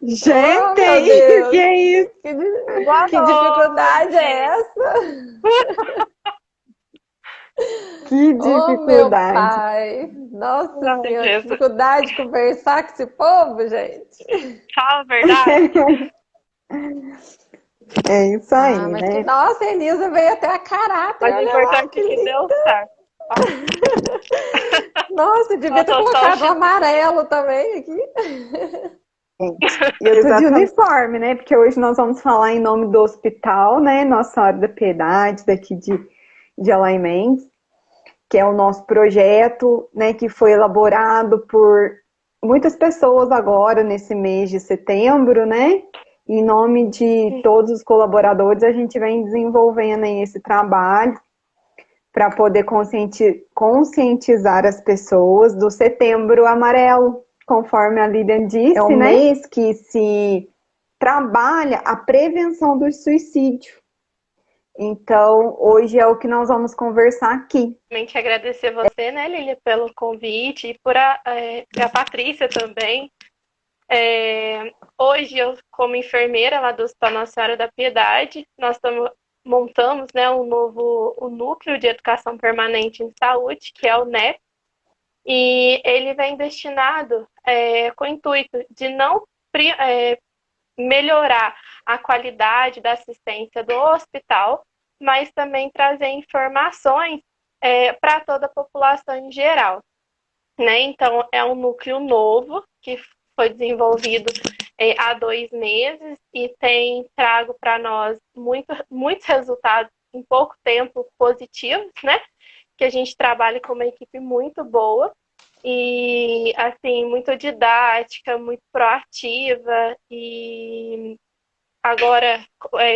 Gente, meu que Deus! é isso? Boa Que noite. dificuldade é essa? Que Oh, meu dificuldade. pai! Nossa Ai, Senhora, que Jesus. dificuldade de conversar com esse povo, gente. Fala a verdade. É isso Ah, aí, mas que né? nossa, a Elisa veio até a caráter, Mas o olha lá, importante que é que deu linda! certo. Nossa, devia ter Faltou só o colocado o X. amarelo também aqui. E eu tô de Exatamente. uniforme, né? Porque hoje nós vamos falar em nome do hospital, né? Nossa Senhora da Piedade, daqui de Alai Mendes, que é o nosso projeto, né? Que foi elaborado por muitas pessoas agora, nesse mês de setembro, né? Em nome de todos os colaboradores, a gente vem desenvolvendo aí esse trabalho para poder conscientizar as pessoas do Setembro Amarelo, conforme a Lilian disse, é um né? mês que se trabalha a prevenção do suicídio. Então, hoje é o que nós vamos conversar aqui. Realmente agradecer você, né, Lília, pelo convite e por a Patrícia também. Hoje, eu, como enfermeira lá do Hospital Nossa Senhora da Piedade, nós montamos, né, o Núcleo de Educação Permanente em Saúde, que é o NEP, e ele vem destinado com o intuito de não melhorar a qualidade da assistência do hospital, mas também trazer informações para toda a população em geral. Né? Então, é um núcleo novo que foi desenvolvido há 2 meses e tem trago para nós muitos resultados em pouco tempo positivos, né? Que a gente trabalha com uma equipe muito boa e, assim, muito didática, muito proativa e agora,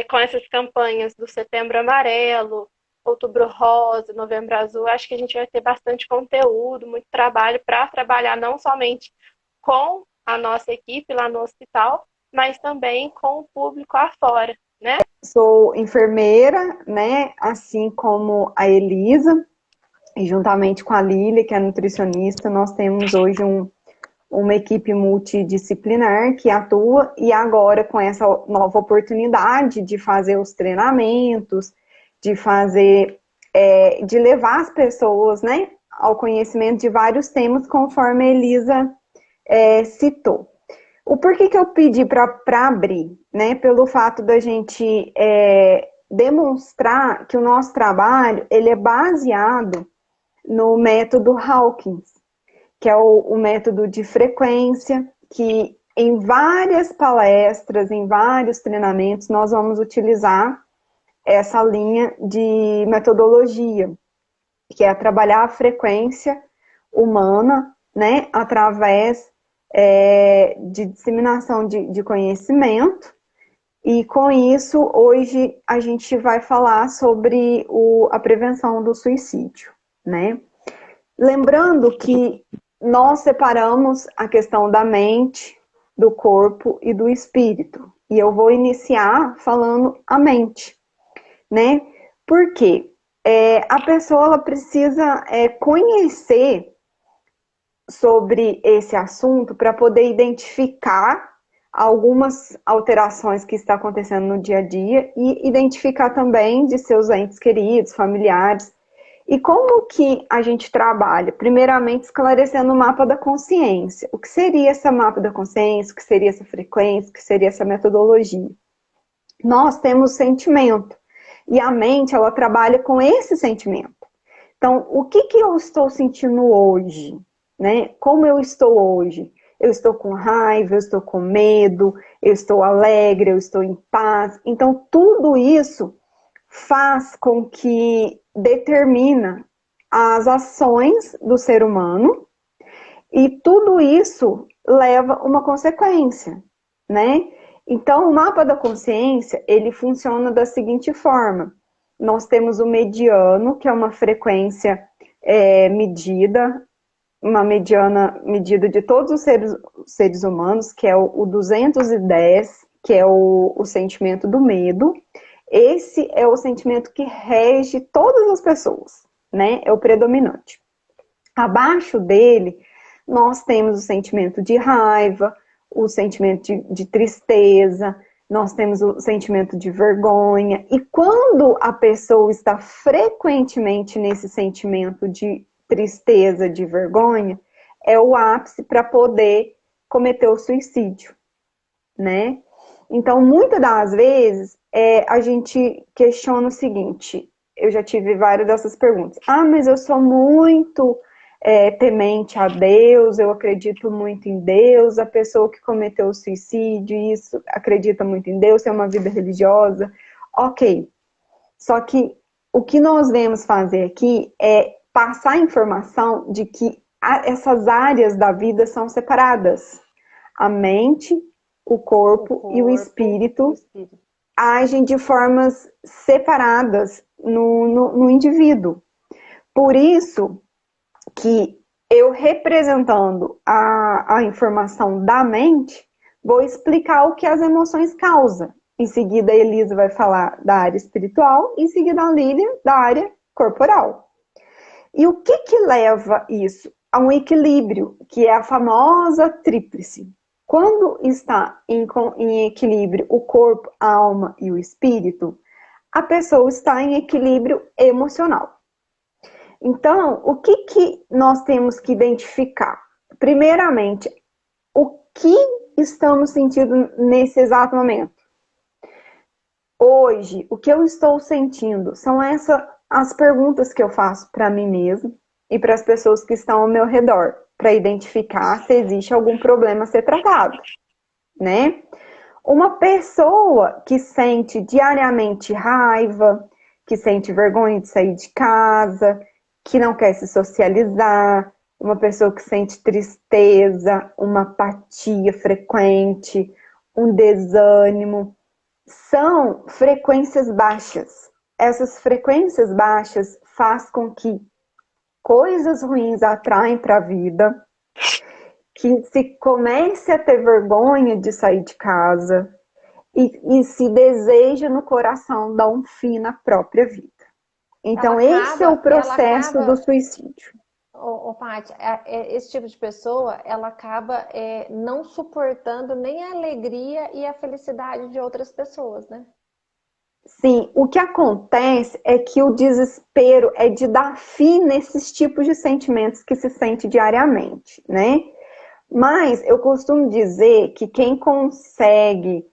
com essas campanhas do Setembro Amarelo, Outubro Rosa, Novembro Azul, acho que a gente vai ter bastante conteúdo, muito trabalho para trabalhar não somente com a nossa equipe lá no hospital, mas também com o público afora, né? Sou enfermeira, né? Assim como a Elisa, e juntamente com a Lília, que é nutricionista, nós temos hoje uma equipe multidisciplinar que atua e agora com essa nova oportunidade de fazer os treinamentos, de fazer, de levar as pessoas, né, ao conhecimento de vários temas, conforme a Elisa citou. O porquê que eu pedi para abrir, né, pelo fato da gente demonstrar que o nosso trabalho ele é baseado no método Hawkins, que é o método de frequência, que em várias palestras, em vários treinamentos, nós vamos utilizar essa linha de metodologia, que é trabalhar a frequência humana, né, através de disseminação de conhecimento, e com isso, hoje a gente vai falar sobre a prevenção do suicídio, né? Lembrando que nós separamos a questão da mente, do corpo e do espírito. E eu vou iniciar falando a mente, né? Porque a pessoa ela precisa conhecer sobre esse assunto para poder identificar algumas alterações que está acontecendo no dia a dia e identificar também de seus entes queridos, familiares. E como que a gente trabalha? Primeiramente, esclarecendo o mapa da consciência. O que seria esse mapa da consciência? O que seria essa frequência? O que seria essa metodologia? Nós temos sentimento. E a mente, ela trabalha com esse sentimento. Então, o que eu estou sentindo hoje? Né? Como eu estou hoje? Eu estou com raiva, eu estou com medo, eu estou alegre, eu estou em paz. Então, tudo isso faz com que determina as ações do ser humano e tudo isso leva uma consequência, né? Então, o mapa da consciência, ele funciona da seguinte forma. Nós temos o mediano, que é uma frequência medida, uma mediana medida de todos os seres humanos, que é o 210, que é o sentimento do medo. Esse é o sentimento que rege todas as pessoas, né? É o predominante. Abaixo dele, nós temos o sentimento de raiva, o sentimento de tristeza, nós temos o sentimento de vergonha. E quando a pessoa está frequentemente nesse sentimento de tristeza, de vergonha, é o ápice para poder cometer o suicídio, né? Então, muitas das vezes, a gente questiona o seguinte, eu já tive várias dessas perguntas. Ah, mas eu sou muito temente a Deus, eu acredito muito em Deus, a pessoa que cometeu o suicídio, isso, acredita muito em Deus, tem uma vida religiosa. Ok, só que o que nós vemos fazer aqui é passar a informação de que essas áreas da vida são separadas. A mente, o corpo e o espírito agem de formas separadas no indivíduo. Por isso que eu, representando a informação da mente, vou explicar o que as emoções causam. Em seguida, a Elisa vai falar da área espiritual, em seguida a Lilian da área corporal. E o que leva isso? A um equilíbrio, que é a famosa tríplice. Quando está em equilíbrio o corpo, a alma e o espírito, a pessoa está em equilíbrio emocional. Então, o que nós temos que identificar? Primeiramente, o que estamos sentindo nesse exato momento? Hoje, o que eu estou sentindo? São as perguntas que eu faço para mim mesma e para as pessoas que estão ao meu redor, para identificar se existe algum problema a ser tratado, né? Uma pessoa que sente diariamente raiva, que sente vergonha de sair de casa, que não quer se socializar, uma pessoa que sente tristeza, uma apatia frequente, um desânimo, são frequências baixas. Essas frequências baixas fazem com que coisas ruins atraem para a vida, que se comece a ter vergonha de sair de casa e se deseja no coração dar um fim na própria vida. Então, esse é o processo do suicídio. Paty, esse tipo de pessoa, ela acaba não suportando nem a alegria e a felicidade de outras pessoas, né? Sim, o que acontece é que o desespero é de dar fim nesses tipos de sentimentos que se sente diariamente, né? Mas eu costumo dizer que quem consegue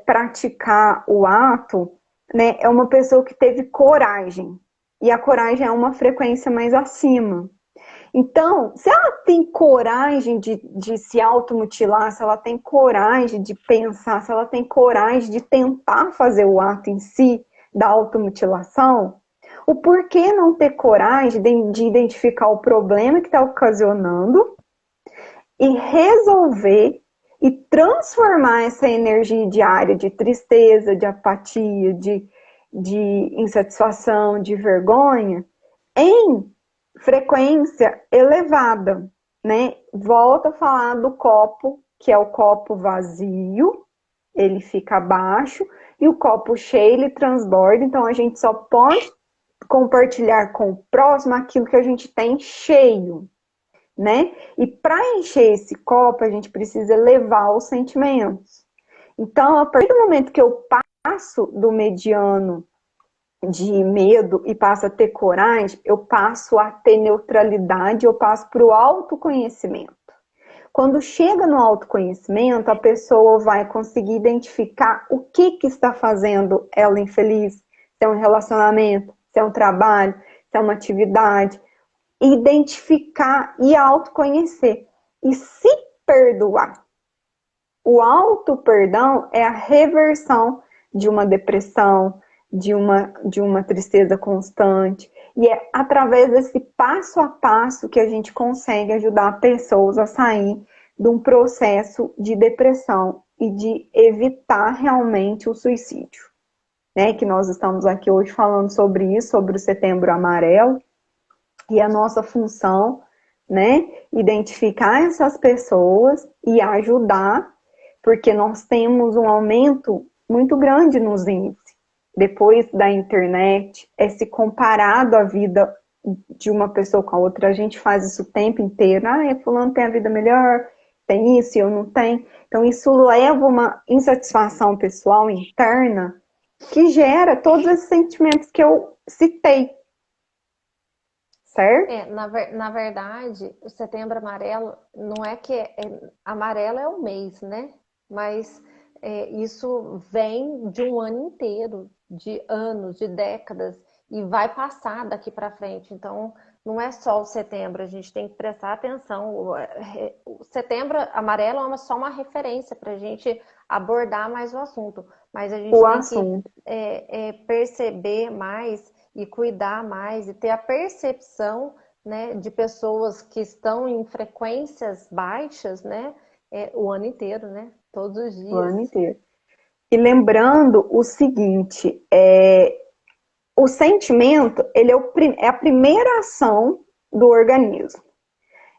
praticar o ato, né, é uma pessoa que teve coragem. E a coragem é uma frequência mais acima. Então, se ela tem coragem de se automutilar, se ela tem coragem de pensar, se ela tem coragem de tentar fazer o ato em si da automutilação, o porquê não ter coragem de identificar o problema que está ocasionando e resolver e transformar essa energia diária de tristeza, de apatia, de insatisfação, de vergonha, em frequência elevada, né? Volto a falar do copo, que é o copo vazio, ele fica baixo, e o copo cheio, ele transborda, então a gente só pode compartilhar com o próximo aquilo que a gente tem cheio, né? E para encher esse copo, a gente precisa elevar os sentimentos. Então, a partir do momento que eu passo do mediano de medo e passo a ter coragem, eu passo a ter neutralidade, eu passo para o autoconhecimento. Quando chega no autoconhecimento, a pessoa vai conseguir identificar o que está fazendo ela infeliz, se é um relacionamento, se é um trabalho, se é uma atividade, identificar e autoconhecer e se perdoar. O auto-perdão é a reversão de uma depressão, de uma tristeza constante. E é através desse passo a passo que a gente consegue ajudar pessoas a sair de um processo de depressão e de evitar realmente o suicídio. Né? Que nós estamos aqui hoje falando sobre isso, sobre o Setembro Amarelo. E a nossa função, né, identificar essas pessoas e ajudar, porque nós temos um aumento muito grande nos índices. Depois da internet, é se comparado à vida de uma pessoa com a outra, a gente faz isso o tempo inteiro. Fulano tem a vida melhor, tem isso e eu não tenho. Então, isso leva uma insatisfação pessoal interna que gera todos esses sentimentos que eu citei, certo? Na verdade, o Setembro Amarelo não é que amarelo é o mês, né? Mas isso vem de um ano inteiro, de anos, de décadas, e vai passar daqui para frente. Então, não é só o setembro, a gente tem que prestar atenção. O Setembro Amarelo é só uma referência para a gente abordar mais o assunto, mas a gente O tem que assunto. perceber mais e cuidar mais e ter a percepção, né, de pessoas que estão em frequências baixas, né, o ano inteiro, né, todos os O ano dias. inteiro. E lembrando o seguinte, o sentimento, ele é a primeira ação do organismo.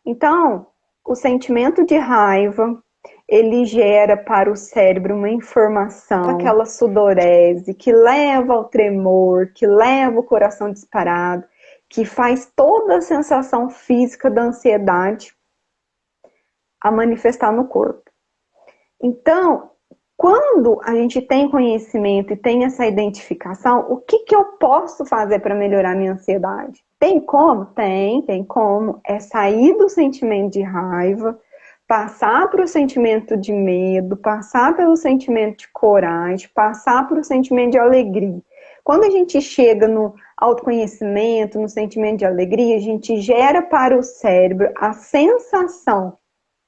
Então, o sentimento de raiva, ele gera para o cérebro uma informação, aquela sudorese, que leva ao tremor, que leva o coração disparado, que faz toda a sensação física da ansiedade a manifestar no corpo. Então, quando a gente tem conhecimento e tem essa identificação, o que eu posso fazer para melhorar a minha ansiedade? Tem como? Tem como. É sair do sentimento de raiva, passar para o sentimento de medo, passar pelo sentimento de coragem, passar para o sentimento de alegria. Quando a gente chega no autoconhecimento, no sentimento de alegria, a gente gera para o cérebro a sensação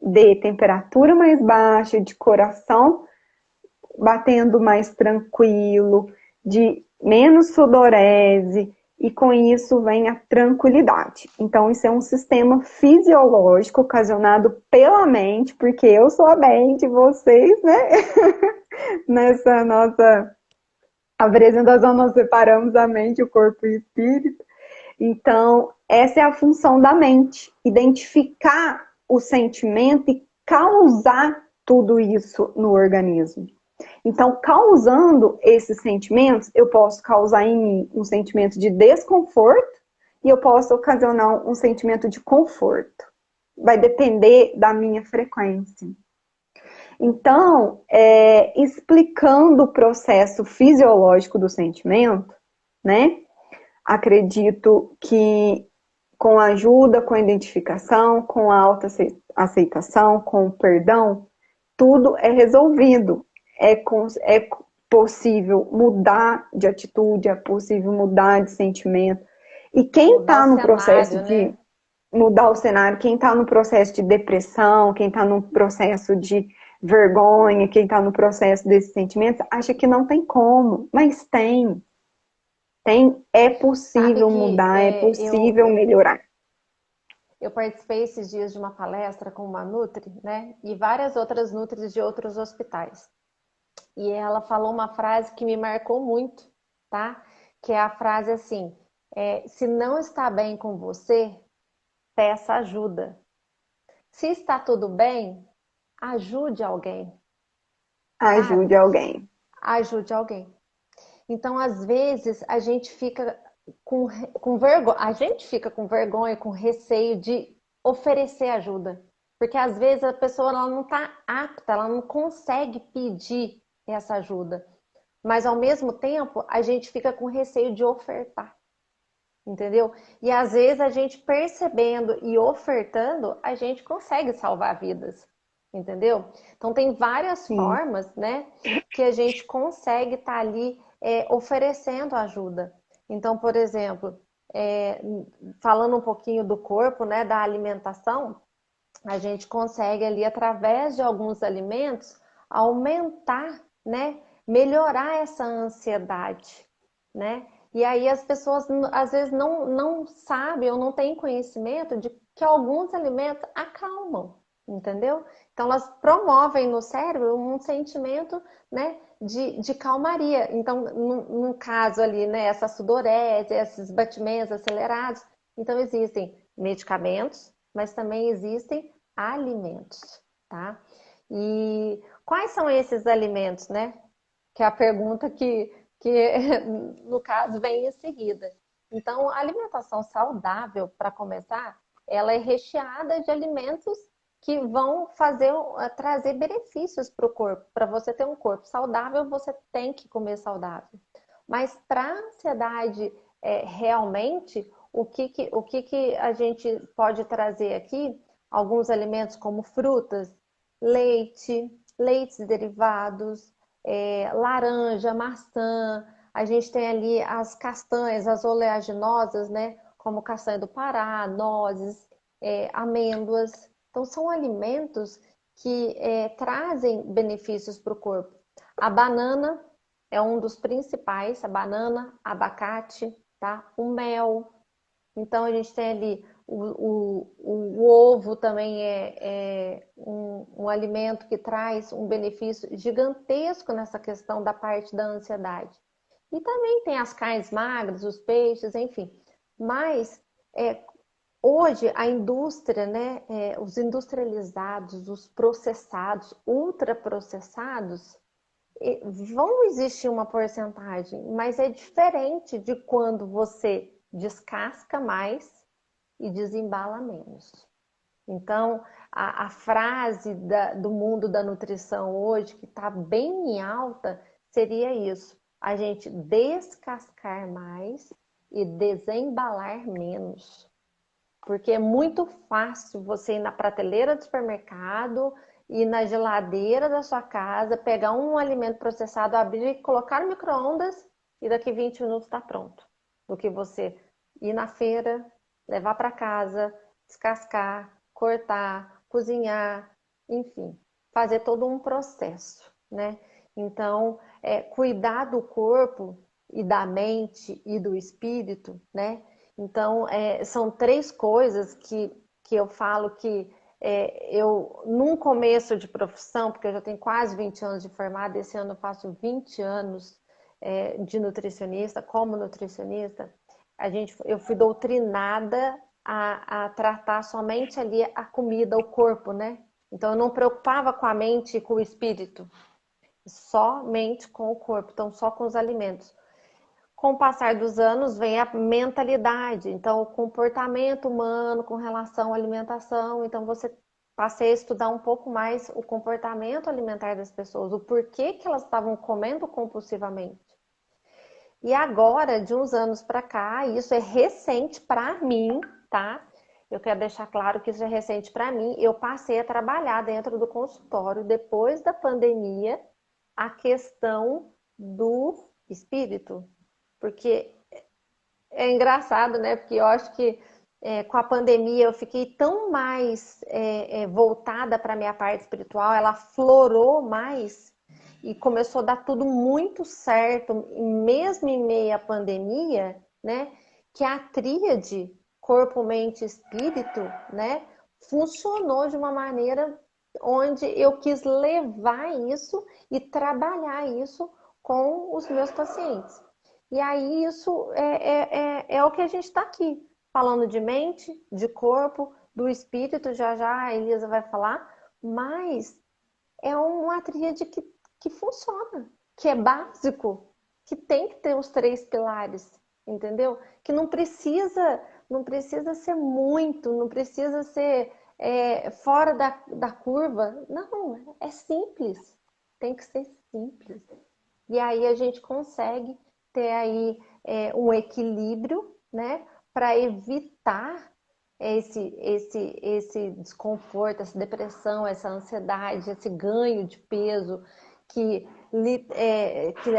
de temperatura mais baixa, de coração batendo mais tranquilo, de menos sudorese, e com isso vem a tranquilidade. Então, isso é um sistema fisiológico ocasionado pela mente, porque eu sou a mente, vocês, né? Nessa nossa apresentação, nós separamos a mente, o corpo e o espírito. Então, essa é a função da mente, identificar o sentimento e causar tudo isso no organismo. Então, causando esses sentimentos, eu posso causar em mim um sentimento de desconforto e eu posso ocasionar um sentimento de conforto. Vai depender da minha frequência. Então, explicando o processo fisiológico do sentimento, né? Acredito que com a ajuda, com a identificação, com a autoaceitação, com o perdão, tudo é resolvido. É possível mudar de atitude, é possível mudar de sentimento. E quem está no processo de mudar o cenário, quem está no processo de depressão, quem está no processo de vergonha, quem está no processo desses sentimentos, acha que não tem como, mas tem. É possível mudar, é possível melhorar. Eu participei esses dias de uma palestra com uma Nutri, né? E várias outras Nutris de outros hospitais. E ela falou uma frase que me marcou muito, tá? Que é a frase assim: se não está bem com você, peça ajuda. Se está tudo bem, ajude alguém. Ajude alguém. Ajude alguém. Então, às vezes, a gente fica com vergonha. A gente fica com vergonha, com receio de oferecer ajuda. Porque às vezes a pessoa ela não está apta, ela não consegue pedir essa ajuda. Mas ao mesmo tempo, a gente fica com receio de ofertar. Entendeu? E às vezes a gente percebendo e ofertando, a gente consegue salvar vidas. Entendeu? Então tem várias formas, né, que a gente consegue estar ali oferecendo ajuda. Então, por exemplo, falando um pouquinho do corpo, né, da alimentação, a gente consegue ali, através de alguns alimentos, aumentar, né, melhorar essa ansiedade, né? E aí as pessoas, às vezes, não sabem ou não têm conhecimento de que alguns alimentos acalmam, entendeu? Então, elas promovem no cérebro um sentimento, né, de calmaria. Então, no caso ali, né, essa sudorese, esses batimentos acelerados. Então, existem medicamentos, mas também existem alimentos, tá? E quais são esses alimentos, né? Que é a pergunta que no caso vem em seguida. Então, a alimentação saudável, para começar, ela é recheada de alimentos que vão trazer benefícios para o corpo. Para você ter um corpo saudável, você tem que comer saudável. Mas para a ansiedade, realmente, o que a gente pode trazer aqui? Alguns alimentos como frutas, leites derivados, laranja, maçã. A gente tem ali as castanhas, as oleaginosas, né? Como castanha do Pará, nozes, amêndoas. Então, são alimentos que trazem benefícios para o corpo. A banana é um dos principais, a banana, abacate, tá? O mel. Então, a gente tem ali o ovo também é um alimento que traz um benefício gigantesco nessa questão da parte da ansiedade. E também tem as carnes magras, os peixes, enfim. Mas hoje a indústria, né, os industrializados, os processados, ultraprocessados, vão existir uma porcentagem, mas é diferente de quando você descasca mais e desembala menos. Então, a frase do mundo da nutrição hoje, que está bem em alta, seria isso: a gente descascar mais e desembalar menos. Porque é muito fácil você ir na prateleira do supermercado, ir na geladeira da sua casa, pegar um alimento processado, abrir e colocar no micro-ondas e daqui 20 minutos está pronto. Do que você ir na feira, levar para casa, descascar, cortar, cozinhar, enfim, fazer todo um processo, né? Então, cuidar do corpo e da mente e do espírito, né? Então, são três coisas que eu falo que eu, num começo de profissão, porque eu já tenho quase 20 anos de formada, esse ano eu faço 20 anos de nutricionista, como nutricionista, eu fui doutrinada a tratar somente ali a comida, o corpo, né? Então, eu não preocupava com a mente e com o espírito, somente com o corpo, então só com os alimentos. Com o passar dos anos vem a mentalidade, então o comportamento humano com relação à alimentação. Então passei a estudar um pouco mais o comportamento alimentar das pessoas, o porquê que elas estavam comendo compulsivamente. E agora, de uns anos para cá, isso é recente para mim, tá? Eu quero deixar claro que isso é recente para mim. Eu passei a trabalhar dentro do consultório, depois da pandemia, a questão do espírito. Porque é engraçado, né? Porque eu acho que com a pandemia eu fiquei tão mais voltada para a minha parte espiritual, ela florou mais e começou a dar tudo muito certo, mesmo em meio à pandemia, né? Que a tríade corpo, mente e espírito, né? Funcionou de uma maneira onde eu quis levar isso e trabalhar isso com os meus pacientes. E aí isso é o que a gente está aqui, falando de mente, de corpo, do espírito, já já a Elisa vai falar, mas é uma tríade que funciona, que é básico, que tem que ter os três pilares, entendeu? Que não precisa ser muito, não precisa ser fora da curva. Não, é simples, tem que ser simples. E aí a gente consegue ter aí um equilíbrio, né, para evitar esse desconforto, essa depressão, essa ansiedade, esse ganho de peso que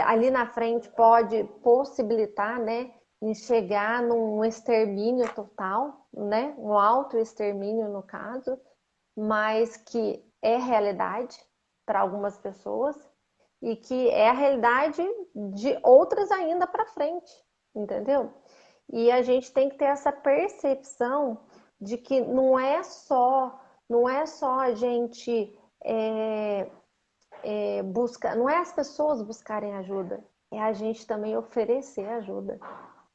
ali na frente pode possibilitar, né, em chegar num extermínio total, né, um autoextermínio no caso, mas que é realidade para algumas pessoas e que é a realidade de outras ainda para frente, entendeu? E a gente tem que ter essa percepção de que não é só a gente buscar, não é as pessoas buscarem ajuda, é a gente também oferecer ajuda.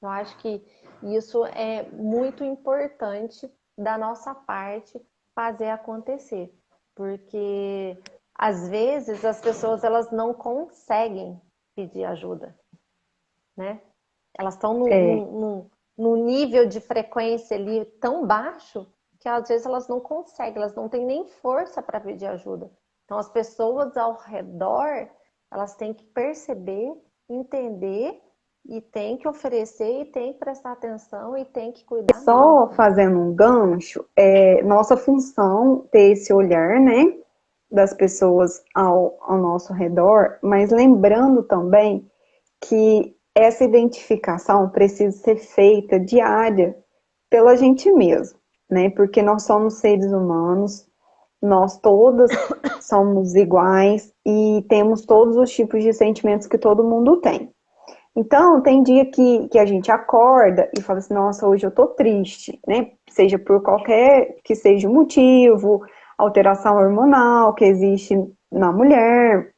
Eu acho que isso é muito importante da nossa parte fazer acontecer, porque às vezes as pessoas elas não conseguem pedir ajuda, né? Elas estão no nível de frequência ali tão baixo que às vezes elas não conseguem, elas não têm nem força para pedir ajuda. Então as pessoas ao redor, elas têm que perceber, entender e têm que oferecer e têm que prestar atenção e têm que cuidar Só mesmo. fazendo um gancho, nossa função ter esse olhar, né, das pessoas ao nosso redor, mas lembrando também que essa identificação precisa ser feita diária pela gente mesmo, né? Porque nós somos seres humanos, nós todas somos iguais e temos todos os tipos de sentimentos que todo mundo tem. Então, tem dia que a gente acorda e fala assim, nossa, hoje eu tô triste, né? Seja por qualquer que seja o motivo, alteração hormonal que existe na mulher,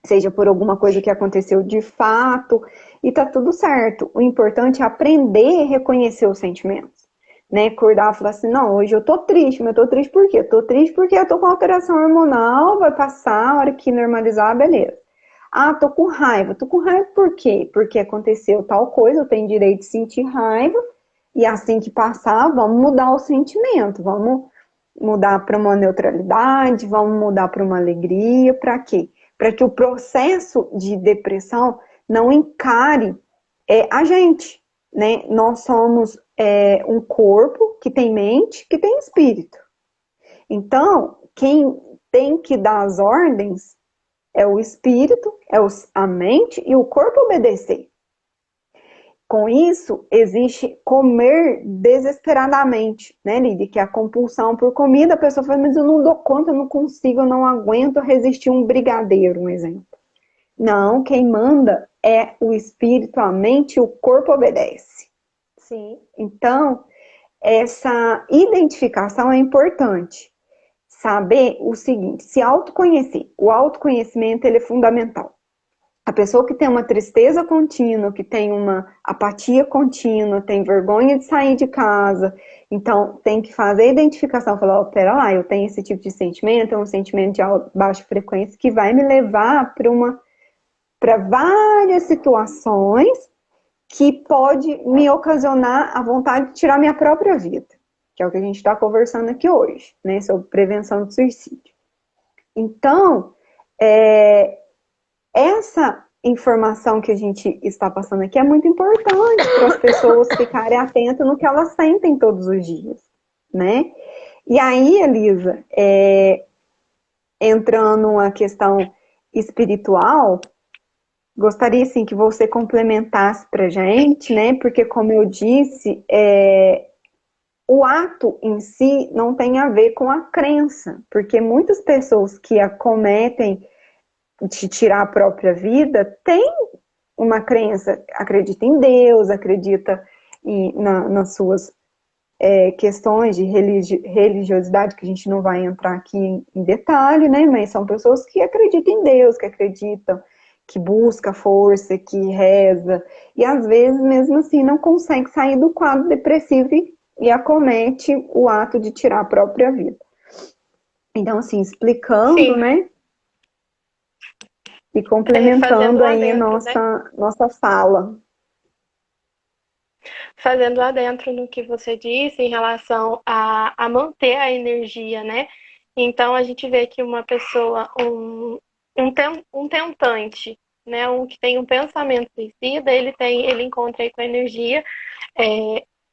seja por alguma coisa que aconteceu de fato, e tá tudo certo. O importante é aprender a reconhecer os sentimentos, né? Acordar e falar assim, não, hoje eu tô triste, mas eu tô triste por quê? Eu tô triste porque eu tô com alteração hormonal, vai passar, a hora que normalizar, beleza. Ah, tô com raiva. Tô com raiva por quê? Porque aconteceu tal coisa, eu tenho direito de sentir raiva, e assim que passar, vamos mudar o sentimento, vamos mudar para uma neutralidade, vamos mudar para uma alegria, para quê? Para que o processo de depressão não encare a gente, né? Nós somos um corpo que tem mente, que tem espírito. Então, quem tem que dar as ordens é o espírito, a mente e o corpo obedecer. Com isso, existe comer desesperadamente, né, Lídia? Que é a compulsão por comida. A pessoa fala, mas eu não dou conta, eu não consigo, eu não aguento resistir um brigadeiro, um exemplo. Não, quem manda é o espírito, a mente e o corpo obedece. Sim. Então, essa identificação é importante. Saber o seguinte, se autoconhecer. O autoconhecimento ele é fundamental. A pessoa que tem uma tristeza contínua, que tem uma apatia contínua, tem vergonha de sair de casa, então tem que fazer a identificação, falar, oh, pera lá, eu tenho esse tipo de sentimento, é um sentimento de baixa frequência que vai me levar para várias situações que pode me ocasionar a vontade de tirar minha própria vida, que é o que a gente está conversando aqui hoje, né, sobre prevenção de suicídio. Então, essa informação que a gente está passando aqui é muito importante para as pessoas ficarem atentas no que elas sentem todos os dias, né? E aí, Elisa, entrando numa questão espiritual, gostaria, assim, que você complementasse para a gente, né? Porque, como eu disse, o ato em si não tem a ver com a crença, porque muitas pessoas que acometem de tirar a própria vida, tem uma crença, acredita em Deus, acredita nas suas questões de religiosidade, que a gente não vai entrar aqui em detalhe, né? Mas são pessoas que acreditam em Deus, que acreditam, que busca força, que reza, e às vezes, mesmo assim, não consegue sair do quadro depressivo e acomete o ato de tirar a própria vida. Então, assim, explicando, Sim. né? E complementando um aí adentro, nossa fala. Fazendo adentro no que você disse em relação a manter a energia, né? Então, a gente vê que uma pessoa, um tentante, né? Um que tem um pensamento suicida, ele encontra aí com a energia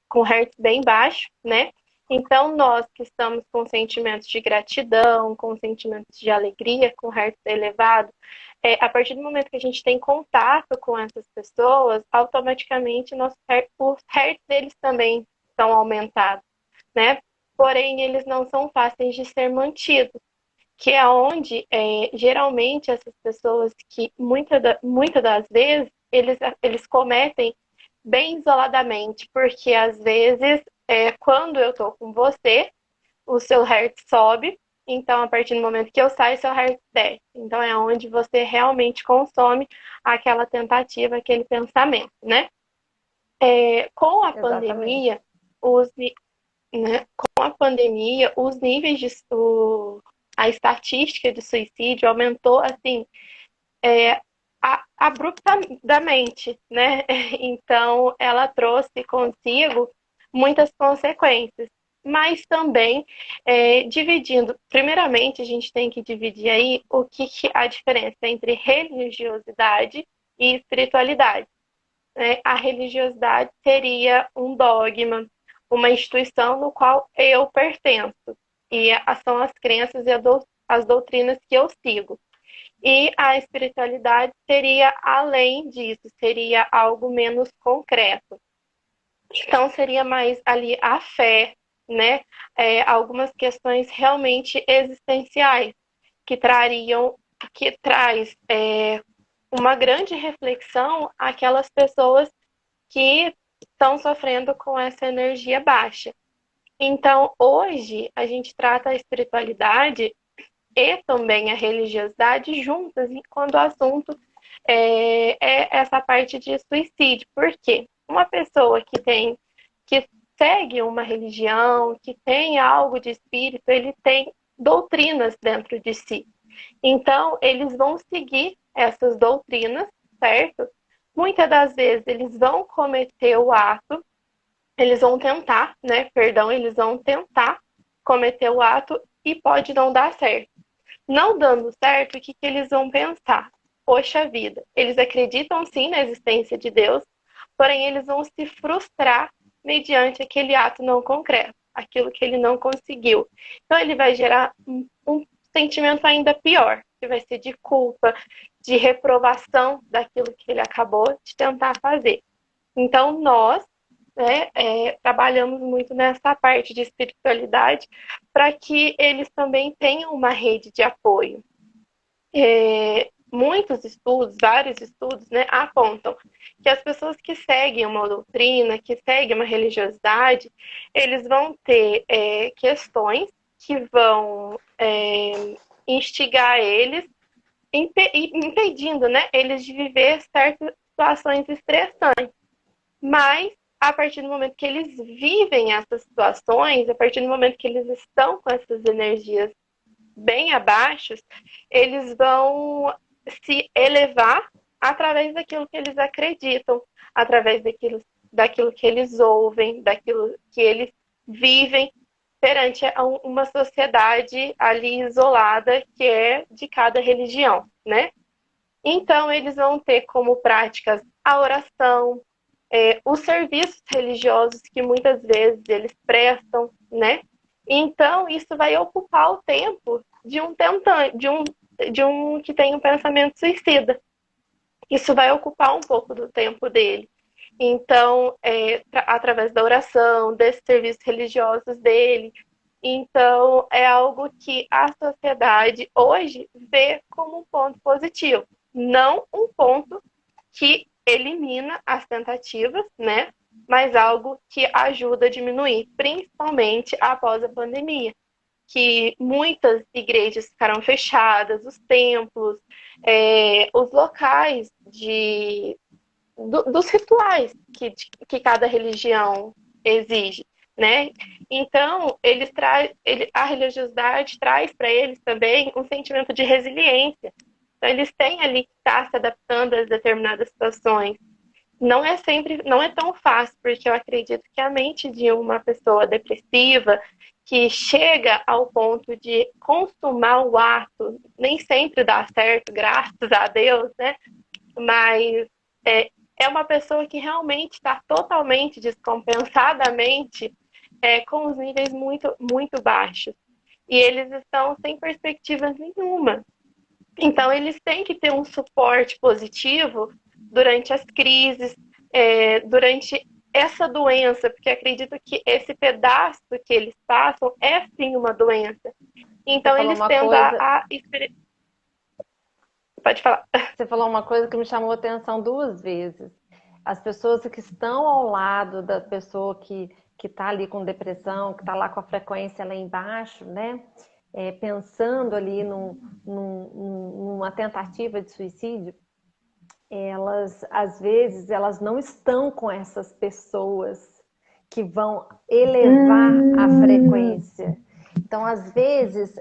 com hertz bem baixo, né? Então, nós que estamos com sentimentos de gratidão, com sentimentos de alegria, com hertz elevado, a partir do momento que a gente tem contato com essas pessoas, automaticamente os hertz deles também são aumentados, né? Porém, eles não são fáceis de ser mantidos, que é onde, geralmente, essas pessoas que, muitas das vezes, eles cometem bem isoladamente, porque, às vezes, quando eu tô com você, o seu hertz sobe, então, a partir do momento que eu saio, seu hertz desce. Então, é onde você realmente consome aquela tentativa, aquele pensamento, né? Com a pandemia, os níveis a estatística de suicídio aumentou, assim, abruptamente, né? Então, ela trouxe consigo muitas consequências. Mas também, dividindo, primeiramente, a gente tem que dividir aí que a diferença entre religiosidade e espiritualidade, né? A religiosidade seria um dogma, uma instituição no qual eu pertenço, e são as crenças e as doutrinas que eu sigo. E a espiritualidade seria além disso, seria algo menos concreto. Então, seria mais ali a fé, né? Algumas questões realmente existenciais que traz uma grande reflexão àquelas pessoas que estão sofrendo com essa energia baixa. Então, hoje, a gente trata a espiritualidade e também a religiosidade juntas, quando o assunto é essa parte de suicídio. Por quê? Uma pessoa que segue uma religião, que tem algo de espírito, ele tem doutrinas dentro de si. Então, eles vão seguir essas doutrinas, certo? Muitas das vezes eles vão cometer o ato, eles vão tentar, né? Perdão, eles vão tentar cometer o ato e pode não dar certo. Não dando certo, o que eles vão pensar? Poxa vida, eles acreditam sim na existência de Deus, porém eles vão se frustrar mediante aquele ato não concreto, aquilo que ele não conseguiu. Então ele vai gerar um sentimento ainda pior, que vai ser de culpa, de reprovação daquilo que ele acabou de tentar fazer. Então nós, né, trabalhamos muito nessa parte de espiritualidade para que eles também tenham uma rede de apoio. Muitos estudos, vários estudos, né, apontam que as pessoas que seguem uma doutrina, que seguem uma religiosidade, eles vão ter questões que vão instigar eles, impedindo, né, eles de viver certas situações estressantes. Mas, a partir do momento que eles vivem essas situações, a partir do momento que eles estão com essas energias bem abaixo, eles vão se elevar através daquilo que eles acreditam, através daquilo que eles ouvem, daquilo que eles vivem perante uma sociedade ali isolada que é de cada religião, né? Então, eles vão ter como práticas a oração, os serviços religiosos que muitas vezes eles prestam, né? Então, isso vai ocupar o tempo de um tentante, de um que tem um pensamento suicida. Isso vai ocupar um pouco do tempo dele. Então, através da oração, desses serviços religiosos dele. Então, é algo que a sociedade hoje vê como um ponto positivo, não um ponto que elimina as tentativas, né? Mas algo que ajuda a diminuir, principalmente após a pandemia, que muitas igrejas ficaram fechadas, os templos, os locais dos rituais que cada religião exige, né? Então, a religiosidade traz para eles também um sentimento de resiliência. Então, eles têm ali que estar se adaptando a determinadas situações. Não é tão fácil, porque eu acredito que a mente de uma pessoa depressiva que chega ao ponto de consumar o ato, nem sempre dá certo, graças a Deus, né? Mas é uma pessoa que realmente está totalmente descompensadamente com os níveis muito, muito baixos. E eles estão sem perspectivas nenhuma. Então, eles têm que ter um suporte positivo durante as crises, durante essa doença, porque acredito que esse pedaço que eles passam é sim uma doença. Então, eles tendo a Pode falar. Você falou uma coisa que me chamou a atenção duas vezes. As pessoas que estão ao lado da pessoa que está ali com depressão, que está lá com a frequência lá embaixo, né? Pensando ali numa tentativa de suicídio, elas, às vezes, elas não estão com essas pessoas que vão elevar a frequência. Então, às vezes,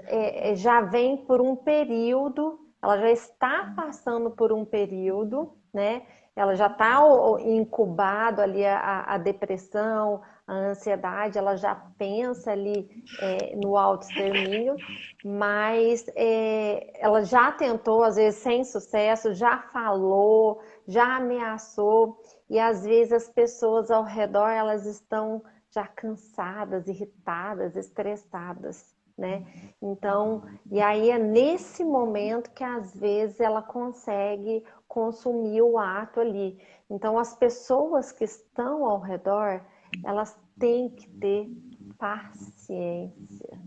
já vem por um período ela já está passando por um período, né? Ela já está incubado ali a depressão, a ansiedade, ela já pensa ali no autoextermínio, mas ela já tentou, às vezes sem sucesso, já falou, já ameaçou, e às vezes as pessoas ao redor, elas estão já cansadas, irritadas, estressadas, né? Então, e aí é nesse momento que às vezes ela consegue consumir o ato ali. Então, as pessoas que estão ao redor, elas têm que ter paciência.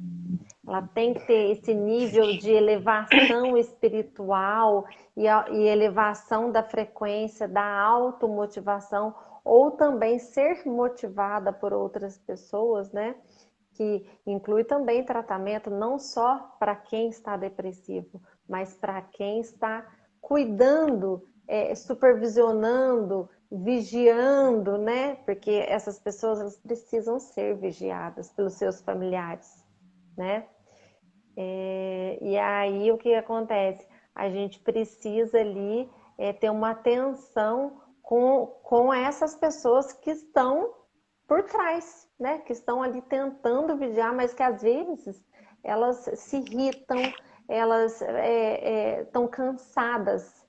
Ela tem que ter esse nível de elevação espiritual e elevação da frequência, da automotivação, ou também ser motivada por outras pessoas, né? Que inclui também tratamento não só para quem está depressivo, mas para quem está cuidando, supervisionando, vigiando, né? Porque essas pessoas elas precisam ser vigiadas pelos seus familiares, né? E aí o que acontece? A gente precisa ali ter uma atenção com essas pessoas que estão por trás, né? Que estão ali tentando vigiar, mas que às vezes elas se irritam, elas estão cansadas.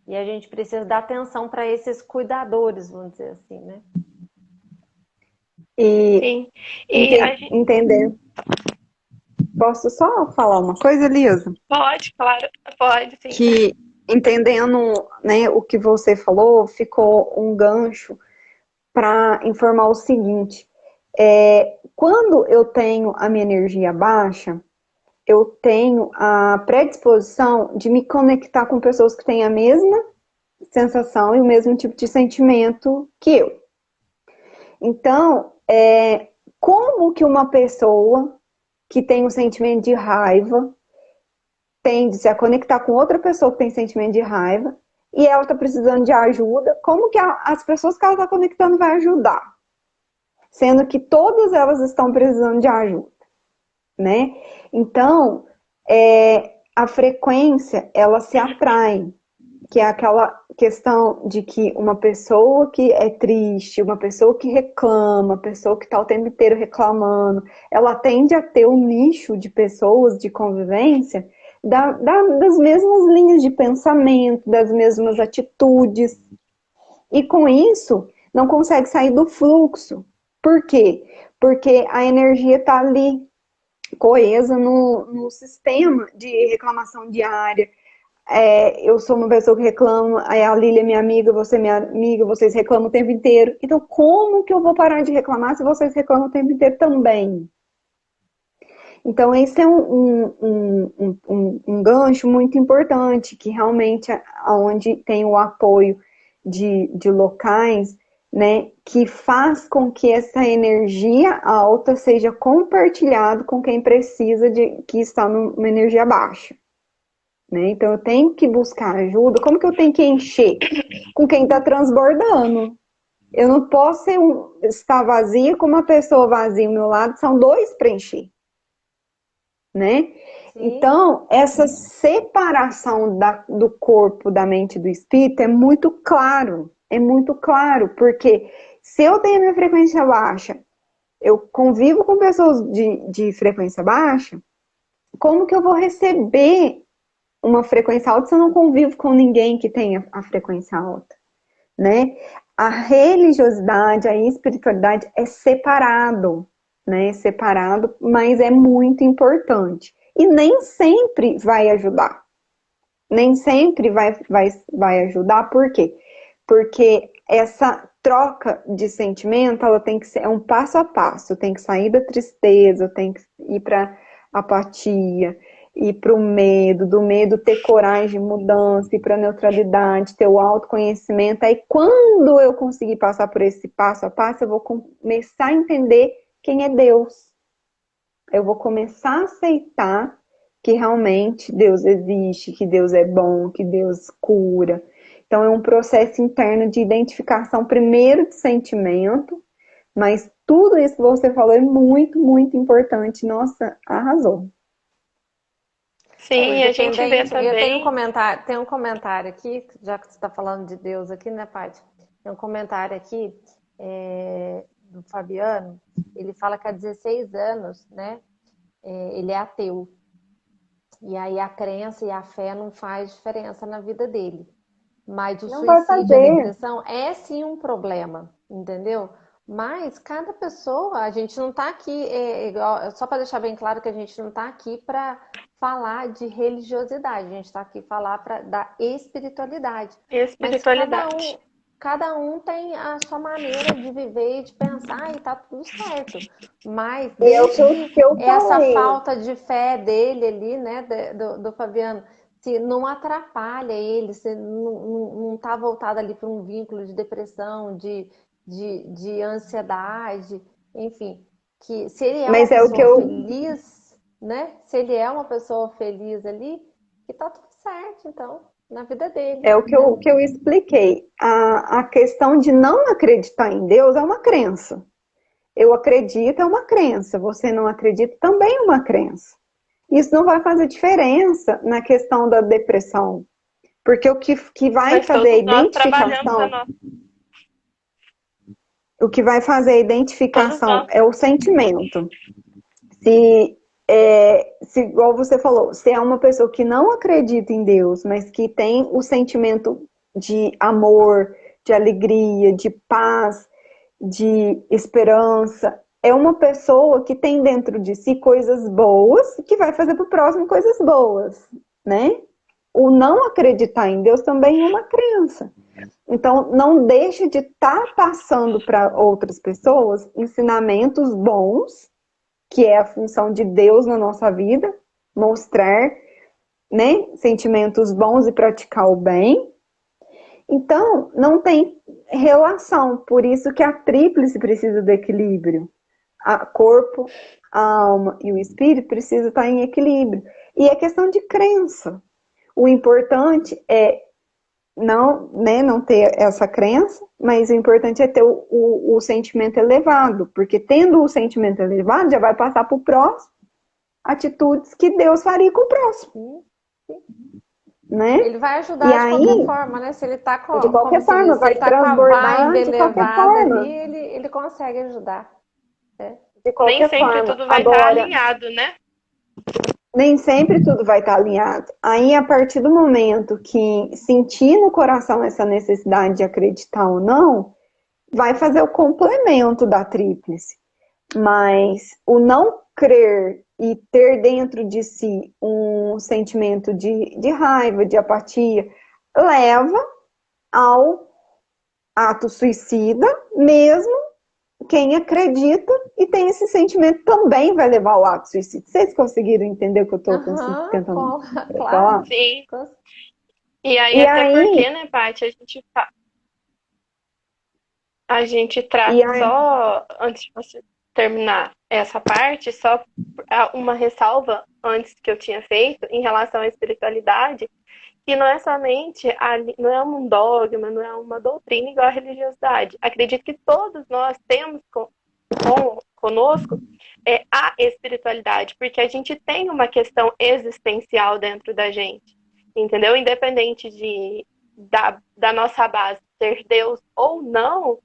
E a gente precisa dar atenção para esses cuidadores, vamos dizer assim, né? E, Sim. E a gente... entender. Posso só falar uma coisa, Lisa? Pode, claro, pode, sim. Que entendendo, né, o que você falou, ficou um gancho para informar o seguinte: quando eu tenho a minha energia baixa, eu tenho a predisposição de me conectar com pessoas que têm a mesma sensação e o mesmo tipo de sentimento que eu. Então, como que uma pessoa que tem um sentimento de raiva tende-se a conectar com outra pessoa que tem sentimento de raiva e ela está precisando de ajuda, como que as pessoas que ela está conectando vai ajudar? Sendo que todas elas estão precisando de ajuda, né? Então, a frequência, ela se atrai, que é aquela questão de que uma pessoa que é triste, uma pessoa que reclama, uma pessoa que está o tempo inteiro reclamando, ela tende a ter um nicho de pessoas de convivência das mesmas linhas de pensamento, das mesmas atitudes. E com isso, não consegue sair do fluxo. Por quê? Porque a energia está ali, coesa no sistema de reclamação diária. Eu sou uma pessoa que reclama, a Lília é minha amiga, você é minha amiga, vocês reclamam o tempo inteiro. Então, como que eu vou parar de reclamar se vocês reclamam o tempo inteiro também? Então, esse é um gancho muito importante, que realmente onde tem o apoio de locais, né, que faz com que essa energia alta seja compartilhada com quem precisa que está numa energia baixa. Né? Então, eu tenho que buscar ajuda. Como que eu tenho que encher? Com quem está transbordando. Eu não posso estar vazia com uma pessoa vazia ao meu lado, são dois para encher. Né? Então, essa separação do corpo, da mente e do espírito é muito claro. É muito claro, porque se eu tenho a minha frequência baixa, eu convivo com pessoas de frequência baixa, como que eu vou receber uma frequência alta se eu não convivo com ninguém que tenha a frequência alta, né? A religiosidade, a espiritualidade é separado, né? Separado, mas é muito importante. E nem sempre vai ajudar. Nem sempre vai ajudar, por quê? Porque essa troca de sentimento, ela tem que ser um passo a passo, tem que sair da tristeza, tem que ir para apatia, ir para o medo, do medo ter coragem de mudança, ir para a neutralidade, ter o autoconhecimento. Aí quando eu conseguir passar por esse passo a passo, eu vou começar a entender quem é Deus. Eu vou começar a aceitar que realmente Deus existe, que Deus é bom, que Deus cura. Então é um processo interno de identificação, primeiro de sentimento, mas tudo isso que você falou é muito, muito importante. Nossa, arrasou. Sim, a gente vê Independente, eu também. tem um comentário aqui, já que você está falando de Deus aqui, né, Paty? Tem um comentário aqui do Fabiano, ele fala que há 16 anos, né, ele é ateu. E aí a crença e a fé não faz diferença na vida dele. Mas o Não vai suicídio e a fazer. depressão é sim um problema, entendeu? Mas cada pessoa, a gente não está aqui, só para deixar bem claro que a gente não está aqui para falar de religiosidade, a gente está aqui falar da espiritualidade. Mas Espiritualidade. cada um tem a sua maneira de viver e de pensar e tá tudo certo. Mas E é o desde que eu que essa falei. falta de fé dele ali, né, do Fabiano, se não atrapalha ele, se não está voltado ali para um vínculo de depressão, de ansiedade, enfim, que se ele é uma Mas é o que pessoa eu feliz, né? Se ele é uma pessoa feliz ali, que tá tudo certo, então, na vida dele, É o que né? que eu expliquei. A questão de não acreditar em Deus é uma crença. Eu acredito é uma crença. Você não acredita também é uma crença. Isso não vai fazer diferença na questão da depressão. Porque que vai Mas fazer a todos nós trabalhamos a identificação, nossa. o que vai fazer a Todos identificação nós. é o sentimento. Se, igual você falou, se é uma pessoa que não acredita em Deus, mas que tem o sentimento de amor, de alegria, de paz, de esperança, é uma pessoa que tem dentro de si coisas boas, que vai fazer para o próximo coisas boas, né? O não acreditar em Deus também é uma crença. Então, não deixe de estar passando para outras pessoas ensinamentos bons, que é a função de Deus na nossa vida, mostrar, né, sentimentos bons e praticar o bem. Então, não tem relação, por isso que a tríplice precisa do equilíbrio. A corpo, a alma e o espírito precisam estar em equilíbrio. E é questão de crença. O importante é não, né, não ter essa crença, mas o importante é ter o sentimento elevado, porque tendo o sentimento elevado, já vai passar para o próximo atitudes que Deus faria com o próximo, né? Ele vai E ajudar de qualquer aí, forma, né? Se ele tá de com, como qualquer se forma, diz, se vai ele tá com a vibe transbordar de qualquer elevada ali, forma, ele consegue ajudar. Né? de Nem qualquer sempre forma. tudo vai estar Agora, alinhado, né? nem sempre tudo vai estar alinhado. Aí, a partir do momento que sentir no coração essa necessidade de acreditar ou não, vai fazer o complemento da tríplice. Mas o não crer e ter dentro de si um sentimento de raiva, de apatia, leva ao ato suicida, mesmo quem acredita e tem esse sentimento também vai levar ao ato suicida. Vocês conseguiram entender o que eu estou tentando Claro. falar? Sim. E aí, E até aí, porque, né, Paty, a gente e trata aí só, antes de você terminar essa parte, só uma ressalva antes que eu tinha feito em relação à espiritualidade, que não é somente, não é um dogma, não é uma doutrina igual à religiosidade. Acredito que todos nós temos conosco a espiritualidade, porque a gente tem uma questão existencial dentro da gente, entendeu? Independente da nossa base ser Deus ou não,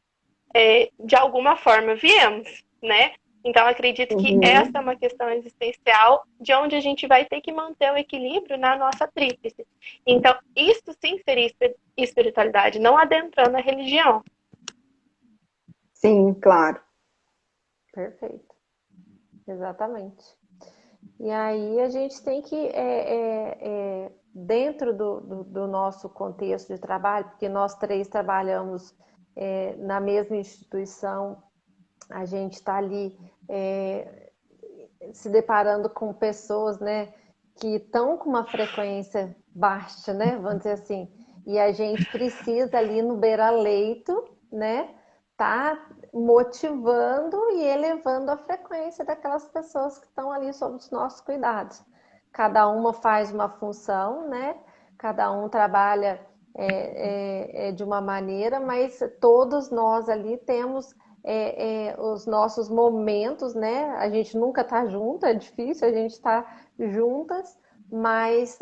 de alguma forma viemos, né? Então, acredito que essa é uma questão existencial de onde a gente vai ter que manter o equilíbrio na nossa tríplice. Então, isso sim seria espiritualidade, não adentrando a religião. sim, claro. Perfeito. Exatamente. E aí a gente tem que, dentro do nosso contexto de trabalho, porque nós três trabalhamos na mesma instituição, a gente está ali se deparando com pessoas, né, que estão com uma frequência baixa, né, vamos dizer assim, e a gente precisa ali no beira-leito, né, tá motivando e elevando a frequência daquelas pessoas que estão ali sob os nossos cuidados. Cada uma faz uma função, né, cada um trabalha de uma maneira, mas todos nós ali temos os nossos momentos, né? A gente nunca tá junto, é difícil a gente estar juntas, mas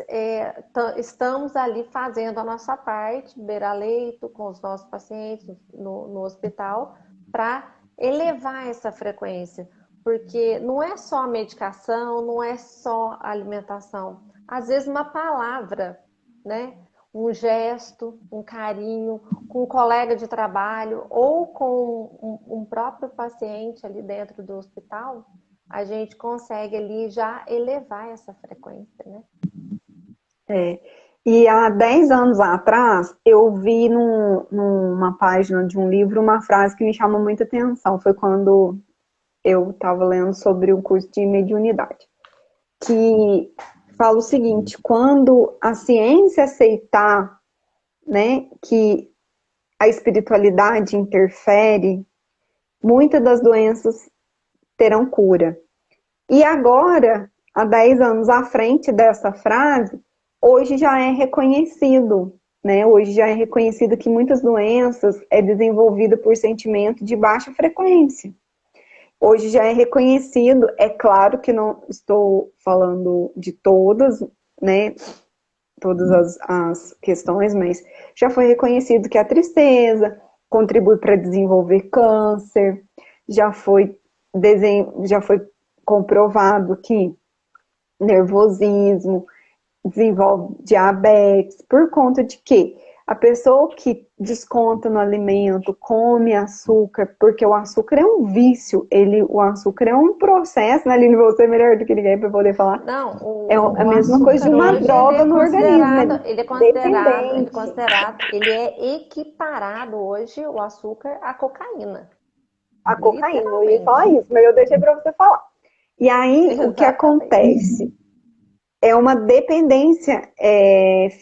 estamos ali fazendo a nossa parte, beira-leito, com os nossos pacientes no hospital, para elevar essa frequência. Porque não é só a medicação, não é só a alimentação. Às vezes uma palavra, né? Um gesto, um carinho, com um colega de trabalho ou com um próprio paciente ali dentro do hospital, a gente consegue ali já elevar essa frequência, né? E há 10 anos atrás, eu vi numa página de um livro uma frase que me chamou muita atenção. Foi quando eu estava lendo sobre o curso de mediunidade, que fala o seguinte: quando a ciência aceitar, né, que a espiritualidade interfere, muitas das doenças terão cura. E agora, há 10 anos à frente dessa frase, hoje já é reconhecido, né? Hoje já é reconhecido que muitas doenças é desenvolvida por sentimento de baixa frequência. Hoje já é reconhecido, é claro que não estou falando de todas, né? Todas as questões, mas já foi reconhecido que a tristeza contribui para desenvolver câncer, já foi comprovado que nervosismo desenvolve diabetes, por conta de que a pessoa que desconta no alimento, come açúcar, porque o açúcar é um vício, o açúcar é um processo, né, Aline, você é melhor do que ninguém para poder falar. Não, é a mesma coisa de uma droga no organismo. Ele é equiparado hoje, o açúcar, à cocaína. A cocaína, eu ia falar isso, mas eu deixei para você falar. E aí, exatamente, o que acontece? É uma dependência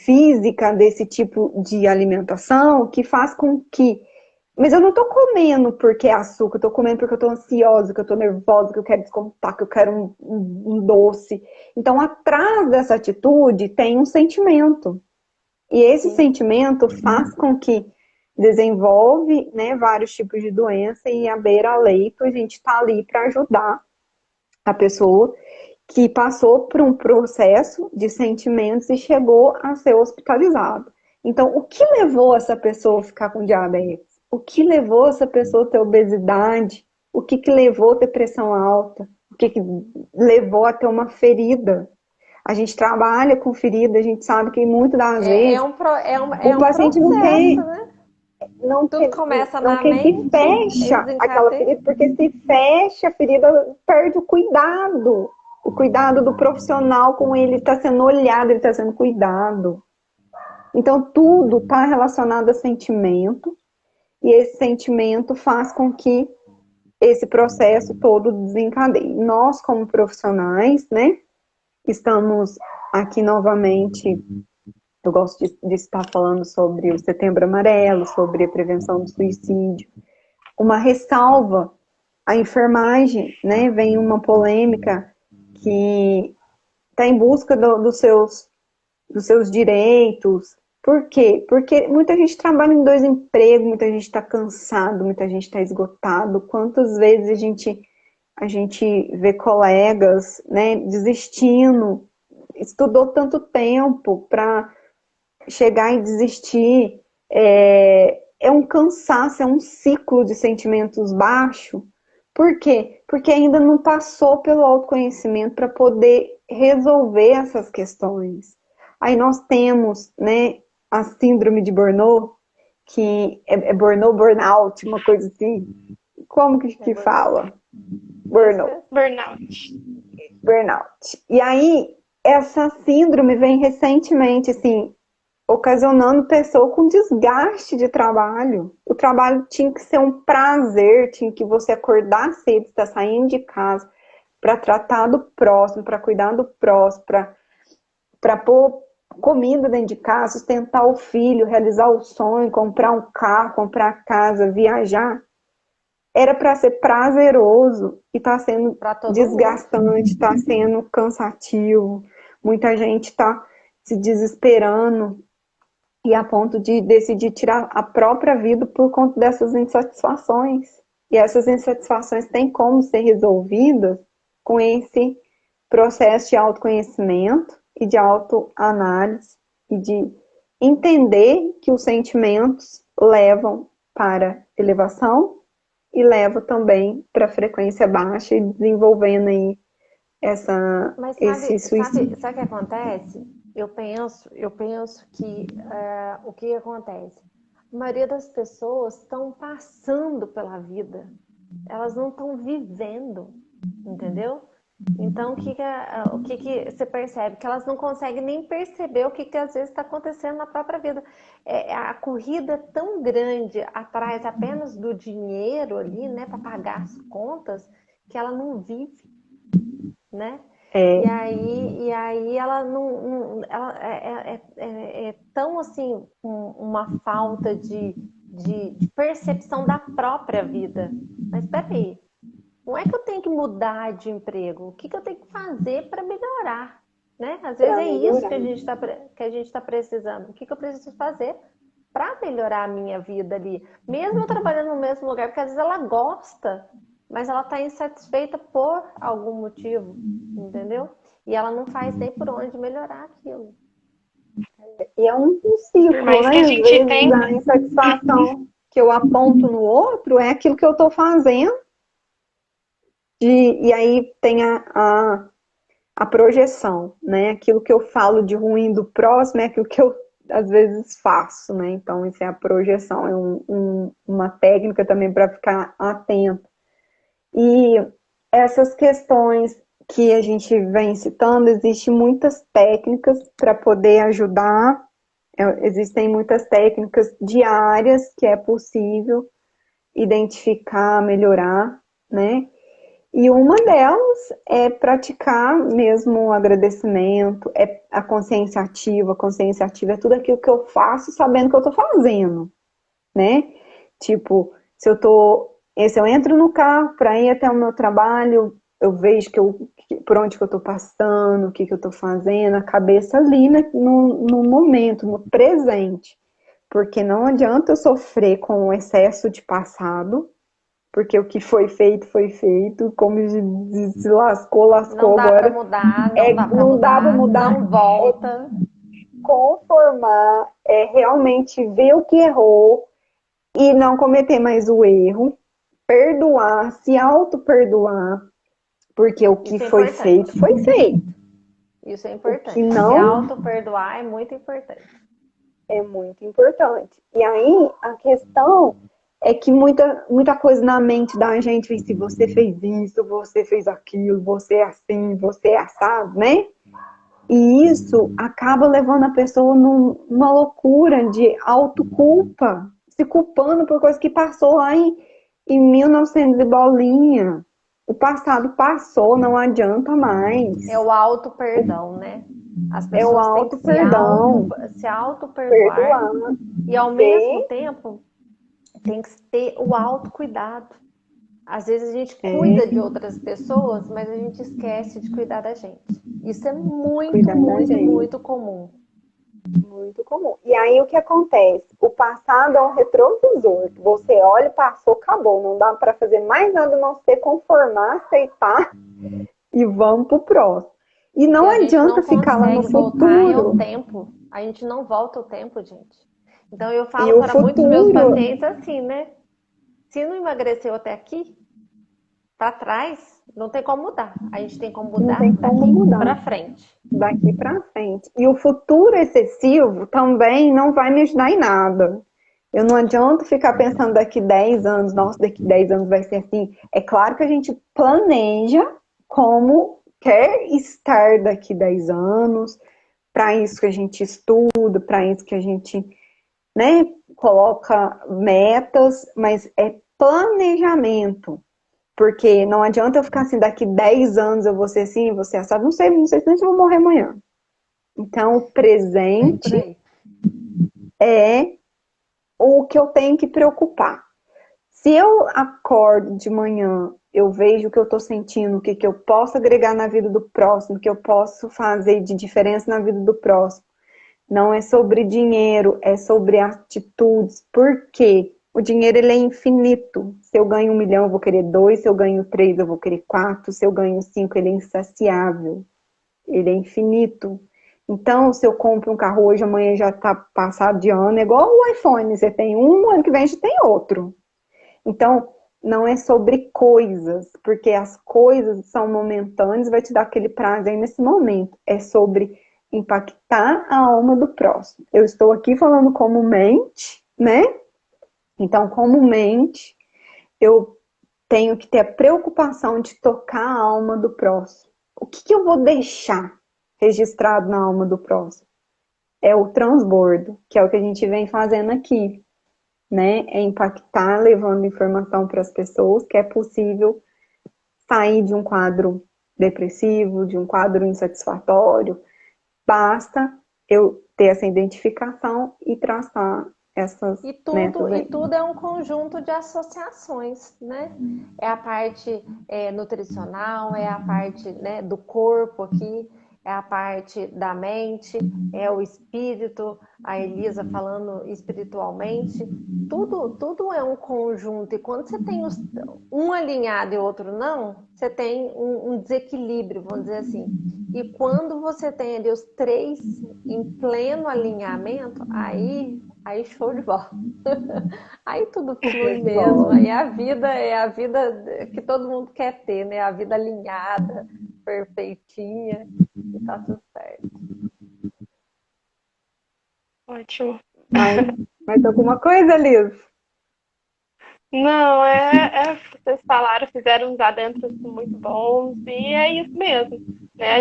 física desse tipo de alimentação que faz com que... Mas eu não tô comendo porque é açúcar, eu tô comendo porque eu tô ansiosa, que eu tô nervosa, que eu quero descontar, que eu quero um doce. Então, atrás dessa atitude tem um sentimento. E esse sentimento faz com que desenvolve, né, vários tipos de doença, e à beira-leito a gente tá ali para ajudar a pessoa que passou por um processo de sentimentos e chegou a ser hospitalizado. Então, o que levou essa pessoa a ficar com diabetes? O que levou essa pessoa a ter obesidade? O que levou a ter pressão alta? O que levou a ter uma ferida? A gente trabalha com ferida, a gente sabe que muitas das vezes o paciente não quer... Né? Tudo começa na mente, que fecha aquela ferida, porque se fecha a ferida, perde o cuidado do profissional com ele, está sendo olhado, ele está sendo cuidado. Então, tudo está relacionado a sentimento, e esse sentimento faz com que esse processo todo desencadeie. Nós, como profissionais, né, estamos aqui novamente, eu gosto de estar falando sobre o Setembro Amarelo, sobre a prevenção do suicídio. Uma ressalva, a enfermagem, né, vem uma polêmica que está em busca dos seus direitos. Por quê? Porque muita gente trabalha em 2 empregos, muita gente está cansado, muita gente está esgotado. Quantas vezes a gente vê colegas, né, desistindo, estudou tanto tempo para chegar e desistir. É um cansaço, é um ciclo de sentimentos baixo. Por quê? Porque ainda não passou pelo autoconhecimento para poder resolver essas questões. Aí nós temos, né, a síndrome de Burnout, que é burnout, uma coisa assim. Como que fala? Burnout. E aí, essa síndrome vem recentemente, assim, ocasionando pessoa com desgaste de trabalho. O trabalho tinha que ser um prazer, tinha que você acordar cedo, estar saindo de casa para tratar do próximo, para cuidar do próximo, para pôr comida dentro de casa, sustentar o filho, realizar o sonho, comprar um carro, comprar casa, viajar. Era para ser prazeroso e está sendo desgastante, está sendo cansativo. Muita gente está se desesperando e a ponto de decidir tirar a própria vida por conta dessas insatisfações. E essas insatisfações têm como ser resolvidas com esse processo de autoconhecimento e de autoanálise e de entender que os sentimentos levam para elevação e levam também para frequência baixa e desenvolvendo aí Mas esse suicídio. sabe o que acontece? Eu penso que o que acontece? A maioria das pessoas estão passando pela vida, elas não estão vivendo, entendeu? Então, o que você percebe? Que elas não conseguem nem perceber o que às vezes está acontecendo na própria vida. A corrida é tão grande atrás apenas do dinheiro ali, né, para pagar as contas, que ela não vive, né? E aí ela não ela é tão assim uma falta de percepção da própria vida. Mas peraí, não é que eu tenho que mudar de emprego, o que eu tenho que fazer para melhorar, né? Às vezes é isso que a gente está precisando. O que eu preciso fazer para melhorar a minha vida ali, mesmo eu trabalhando no mesmo lugar, porque às vezes ela gosta, mas ela está insatisfeita por algum motivo, entendeu? E ela não faz nem por onde melhorar aquilo. E é um ciclo, Mas né? que a Às gente vezes tem. a insatisfação que eu aponto no outro é aquilo que eu estou fazendo. E aí tem a projeção, né? Aquilo que eu falo de ruim do próximo é aquilo que eu às vezes faço, né? Então isso é a projeção, é uma técnica também para ficar atento. E essas questões que a gente vem citando, existem muitas técnicas para poder ajudar, existem muitas técnicas diárias que é possível identificar, melhorar, né? E uma delas é praticar mesmo o agradecimento, é a consciência ativa. A consciência ativa é tudo aquilo que eu faço sabendo que eu tô fazendo, né? Tipo, se eu entro no carro para ir até o meu trabalho, eu vejo por onde que eu tô passando, o que eu tô fazendo, a cabeça ali, né, no momento, no presente. Porque não adianta eu sofrer com o excesso de passado, porque o que foi feito, como se lascou, Não dá agora. para mudar, Não dá para mudar, não volta. Conformar, é realmente ver o que errou e não cometer mais o erro, perdoar, se auto-perdoar, porque o que foi feito, foi feito. Isso é O importante. que não Se auto-perdoar é muito importante. é muito importante. E aí, a questão é que muita coisa na mente da gente vem se você fez isso, você fez aquilo, você é assim, você é assado, né? E isso acaba levando a pessoa numa loucura de autoculpa, se culpando por coisa que passou lá em 1900 e bolinha. O passado passou, não adianta mais. É o auto-perdão, né? As É o pessoas têm que auto-perdão. se auto-perdoar e ao mesmo tempo tem que ter o autocuidado. Às vezes a gente cuida de outras pessoas, mas a gente esquece de cuidar da gente. Isso é muito comum. Muito comum. E aí o que acontece? O passado é um retrovisor. Você olha, passou, acabou. Não dá para fazer mais nada, não se conformar, aceitar e vamos pro próximo. E não adianta ficar lá no futuro. Tempo. A gente não volta o tempo, gente. Então eu falo para muitos meus pacientes assim, né? Se não emagreceu até aqui, para trás, não tem como mudar. A gente tem como mudar daqui para frente. Daqui para frente. E o futuro excessivo também não vai me ajudar em nada. Eu não adianta ficar pensando daqui 10 anos, nossa, daqui 10 anos vai ser assim. É claro que a gente planeja como quer estar daqui 10 anos, para isso que a gente estuda, para isso que a gente, né, coloca metas, mas é planejamento. Porque não adianta eu ficar assim, daqui 10 anos eu vou ser assim, você assado, não sei se eu vou morrer amanhã. Então, o presente é o que eu tenho que preocupar. Se eu acordo de manhã, eu vejo o que eu estou sentindo, o que eu posso agregar na vida do próximo, o que eu posso fazer de diferença na vida do próximo. Não é sobre dinheiro, é sobre atitudes. Por quê? O dinheiro ele é infinito. Se eu ganho 1 milhão, eu vou querer 2. Se eu ganho 3, eu vou querer 4. Se eu ganho 5, ele é insaciável. Ele é infinito. Então, se eu compro um carro hoje, amanhã já está passado de ano, é igual o iPhone, você tem um, ano que vem já tem outro. Então, não é sobre coisas, porque as coisas são momentâneas, vai te dar aquele prazer nesse momento. É sobre impactar a alma do próximo. Eu estou aqui falando como mente, né? Então, como mente, eu tenho que ter a preocupação de tocar a alma do próximo. O que eu vou deixar registrado na alma do próximo? É o transbordo, que é o que a gente vem fazendo aqui, né? É impactar, levando informação para as pessoas que é possível sair de um quadro depressivo, de um quadro insatisfatório. Basta eu ter essa identificação e traçar essas metas aí. E tudo é um conjunto de associações, né? É a parte nutricional, é a parte, né, do corpo aqui, é a parte da mente, é o espírito, a Elisa falando espiritualmente. Tudo é um conjunto. E quando você tem um alinhado e o outro não, você tem um desequilíbrio, vamos dizer assim. E quando você tem ali os três em pleno alinhamento, aí show de bola. Aí tudo flui mesmo. Aí é a vida que todo mundo quer ter, né? A vida alinhada, perfeitinha, e tá tudo certo. Ótimo. Mais alguma coisa, Liz? Não, vocês falaram, fizeram uns adentros muito bons e é isso mesmo, né?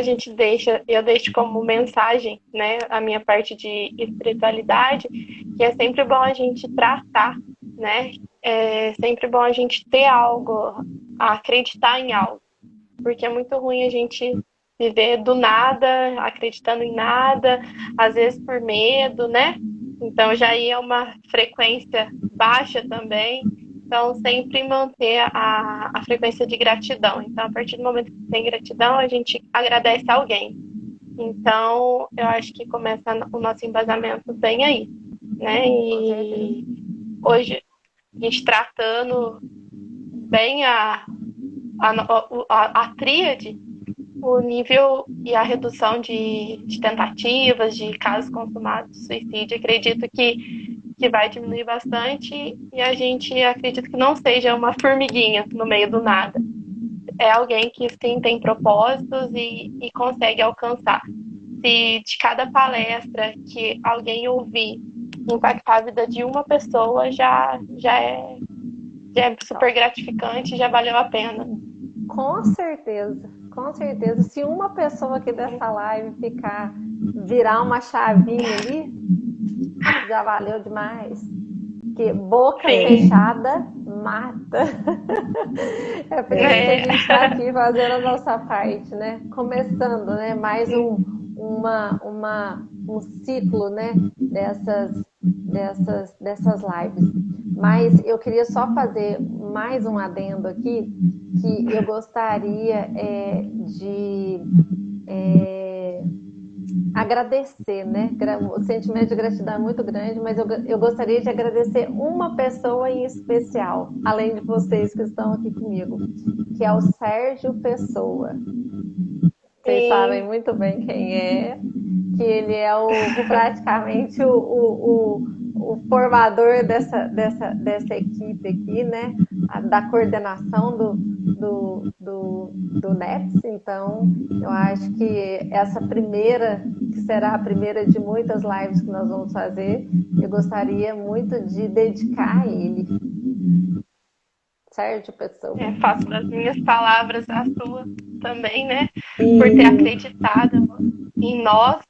Eu deixo como mensagem, né, a minha parte de espiritualidade, que é sempre bom a gente tratar, né? É sempre bom a gente ter algo, acreditar em algo, porque é muito ruim a gente viver do nada, acreditando em nada, às vezes por medo, né? Então já é uma frequência baixa também. Então, sempre manter a frequência de gratidão. Então, a partir do momento que tem gratidão, a gente agradece alguém. Então, eu acho que começa o nosso embasamento bem aí, né? E hoje, a gente tratando bem a tríade, o nível e a redução de tentativas, de casos consumados de suicídio, acredito que vai diminuir bastante e a gente acredita que não seja uma formiguinha no meio do nada. É alguém que sim tem propósitos e consegue alcançar. Se de cada palestra que alguém ouvir impactar a vida de uma pessoa, já é super gratificante, já valeu a pena. Com certeza, com certeza. Se uma pessoa aqui dessa live virar uma chavinha ali, já valeu demais. Porque boca fechada mata. É por isso que a gente está aqui fazendo a nossa parte, né? Começando, né? Mais um ciclo, né? Dessas lives. Mas eu queria só fazer mais um adendo aqui, que eu gostaria de agradecer, né? O sentimento de gratidão é muito grande, mas eu gostaria de agradecer uma pessoa em especial, além de vocês que estão aqui comigo, que é o Sérgio Pessoa. Vocês sabem muito bem quem é, que ele é praticamente o formador dessa equipe aqui, né? Da coordenação do NEPS. Então, eu acho que essa primeira, que será a primeira de muitas lives que nós vamos fazer, eu gostaria muito de dedicar a ele. Sérgio Pessoa. Faço das minhas palavras a sua também, né? Por ter acreditado em nós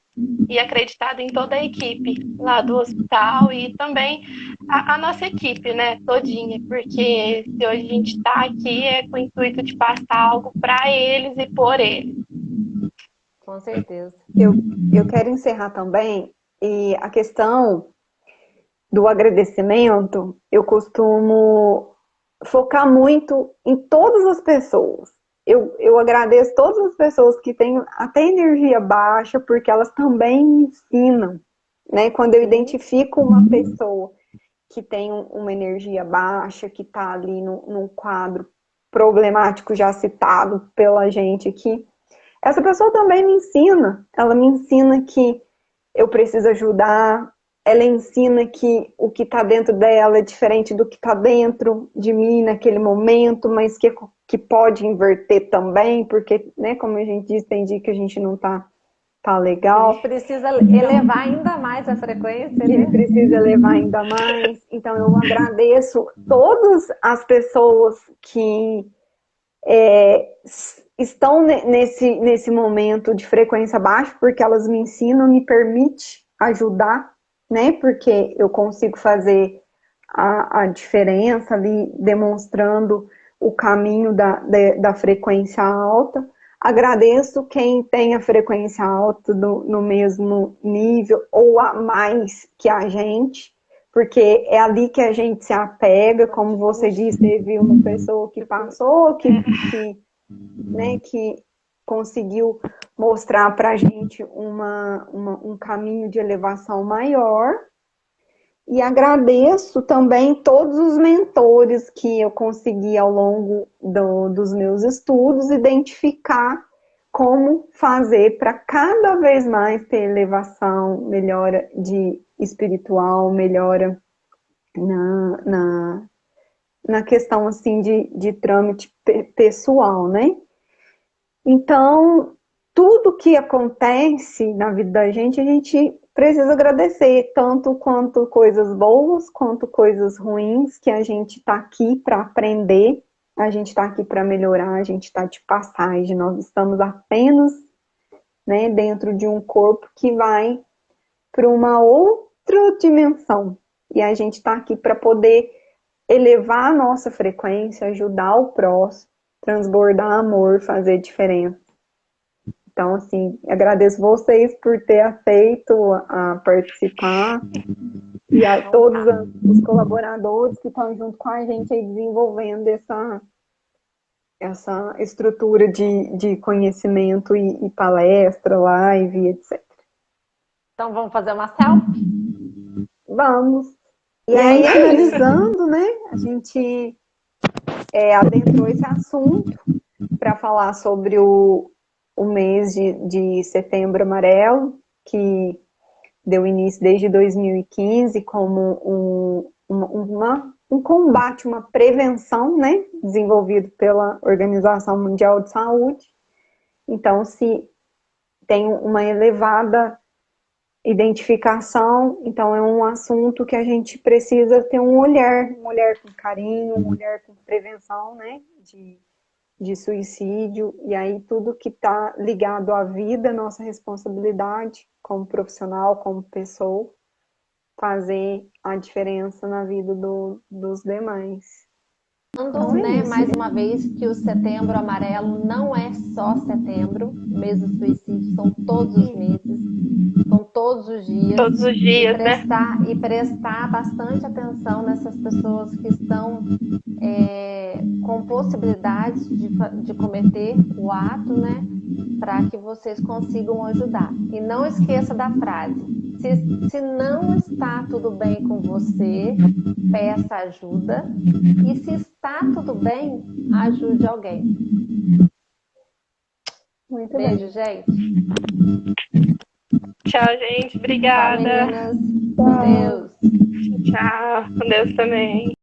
e acreditado em toda a equipe lá do hospital e também a nossa equipe, né, todinha, porque se hoje a gente está aqui é com o intuito de passar algo para eles e por eles. Com certeza. Eu quero encerrar também, e a questão do agradecimento, eu costumo focar muito em todas as pessoas. Eu agradeço todas as pessoas que têm até energia baixa, porque elas também me ensinam, né? Quando eu identifico uma pessoa que tem uma energia baixa, que está ali num quadro problemático já citado pela gente aqui, essa pessoa também me ensina. Ela me ensina que eu preciso ajudar. Ela ensina que o que está dentro dela é diferente do que está dentro de mim naquele momento, mas que pode inverter também, porque, né, como a gente disse, tem dia que a gente não tá legal. A gente precisa elevar ainda mais a frequência, né? Precisa elevar ainda mais. Então, eu agradeço todas as pessoas que estão nesse momento de frequência baixa, porque elas me ensinam, me permitem ajudar, né? Porque eu consigo fazer a diferença ali, demonstrando o caminho da frequência alta. Agradeço quem tem a frequência alta no mesmo nível ou a mais que a gente, porque é ali que a gente se apega, como você disse, teve uma pessoa que passou, né, que conseguiu mostrar para a gente um caminho de elevação maior. E agradeço também todos os mentores que eu consegui ao longo dos meus estudos identificar como fazer para cada vez mais ter elevação, melhora de espiritual, melhora na questão assim de trâmite pessoal, né? Então, tudo que acontece na vida da gente, a gente precisa agradecer, tanto quanto coisas boas, quanto coisas ruins, que a gente está aqui para aprender, a gente está aqui para melhorar, a gente está de passagem, nós estamos apenas, né, dentro de um corpo que vai para uma outra dimensão, e a gente está aqui para poder elevar a nossa frequência, ajudar o próximo, transbordar amor, fazer diferença. Então, assim, agradeço vocês por ter aceito a participar e a todos os colaboradores que estão junto com a gente aí desenvolvendo essa estrutura de conhecimento e palestra, live, etc. Então, vamos fazer uma selfie? Vamos. E aí, analisando, né, a gente adentrou esse assunto para falar sobre o mês de Setembro Amarelo, que deu início desde 2015 como um combate, uma prevenção, né, desenvolvido pela Organização Mundial de Saúde. Então, se tem uma elevada identificação, então é um assunto que a gente precisa ter um olhar com carinho, um olhar com prevenção, né, de suicídio, e aí tudo que está ligado à vida, nossa responsabilidade como profissional, como pessoa, fazer a diferença na vida dos demais. Então, né, mais uma vez, que o Setembro Amarelo não é só setembro, mês do suicídio, são todos os meses, são todos os dias. Todos os dias, e prestar bastante atenção nessas pessoas que estão com possibilidades de cometer o ato, né, para que vocês consigam ajudar. E não esqueça da frase: se não está tudo bem com você, peça ajuda. E se está tudo bem, ajude alguém. Muito Beijo, bem. gente. Tchau, gente. Obrigada. Tchau, meninas. Com Deus. Tchau. Com Deus também.